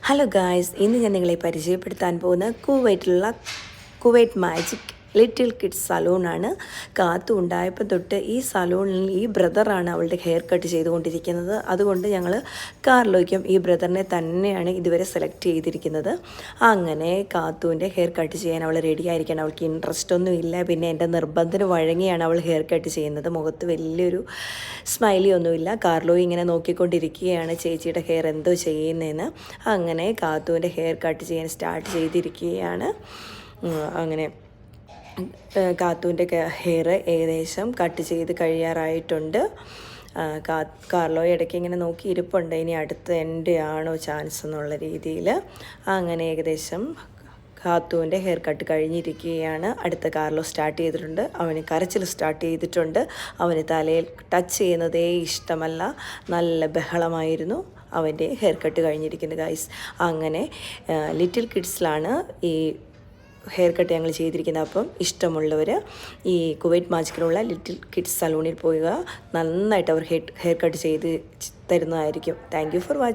Hello guys, ഇന്ന് ഞാൻ നിങ്ങളെ പരിചയപ്പെടുത്താൻ പോകുന്ന കുവൈറ്റ് മാജിക് ലിറ്റിൽ കിഡ്സ് സലൂണാണ്. കാത്തു ഉണ്ടായപ്പോൾ തൊട്ട് ഈ സലൂണിൽ ഈ ബ്രദറാണ് അവളുടെ ഹെയർ കട്ട് ചെയ്തുകൊണ്ടിരിക്കുന്നത്. അതുകൊണ്ട് ഞങ്ങൾ കാർലോയ്ക്കും ഈ ബ്രദറിനെ തന്നെയാണ് ഇതുവരെ സെലക്ട് ചെയ്തിരിക്കുന്നത്. അങ്ങനെ കാത്തുവിൻ്റെ ഹെയർ കട്ട് ചെയ്യാൻ അവൾ റെഡി ആയിരിക്കണം. അവൾക്ക് ഇൻട്രസ്റ്റ് ഒന്നും ഇല്ല. പിന്നെ എൻ്റെ നിർബന്ധത്തിന് വഴങ്ങിയാണ് അവൾ ഹെയർ കട്ട് ചെയ്യുന്നത്. മുഖത്ത് വലിയൊരു സ്മൈലി ഒന്നുമില്ല. കാർലോ ഇങ്ങനെ നോക്കിക്കൊണ്ടിരിക്കുകയാണ് ചേച്ചിയുടെ ഹെയർ എന്തോ ചെയ്യുന്നതെന്ന്. അങ്ങനെ കാത്തുവിൻ്റെ ഹെയർ കട്ട് ചെയ്യാൻ സ്റ്റാർട്ട് ചെയ്തിരിക്കുകയാണ്. അങ്ങനെ കാത്തുവിൻ്റെ ഹെയർ ഏകദേശം കട്ട് ചെയ്ത് കഴിയാറായിട്ടുണ്ട്. കാർലോ ഇടയ്ക്ക് ഇങ്ങനെ നോക്കി ഇരിപ്പുണ്ട്, ഇനി അടുത്ത് എൻ്റെ ആണോ ചാൻസ് എന്നുള്ള രീതിയിൽ. അങ്ങനെ ഏകദേശം കാത്തുവിൻ്റെ ഹെയർ കട്ട് കഴിഞ്ഞിരിക്കുകയാണ്. അടുത്ത കാർലോ സ്റ്റാർട്ട് ചെയ്തിട്ടുണ്ട്. അവന് കരച്ചിൽ സ്റ്റാർട്ട് ചെയ്തിട്ടുണ്ട്. അവന് തലയിൽ ടച്ച് ചെയ്യുന്നതേ ഇഷ്ടമല്ല. നല്ല ബഹളമായിരുന്നു. അവൻ്റെ ഹെയർ കട്ട് കഴിഞ്ഞിരിക്കുന്നത് ഗൈസ്. അങ്ങനെ ലിറ്റിൽ കിഡ്സിലാണ് ഈ ഹെയർ കട്ട് ഞങ്ങൾ ചെയ്തിരിക്കുന്നത്. അപ്പം ഇഷ്ടമുള്ളവർ ഈ കുവൈറ്റ് മാജിക്കിലുള്ള ലിറ്റിൽ കിഡ്സ് സലൂണിൽ പോവുക. നന്നായിട്ട് അവർ ഹെയർ കട്ട് ചെയ്ത് തരുന്നതായിരിക്കും. Thank you for watching.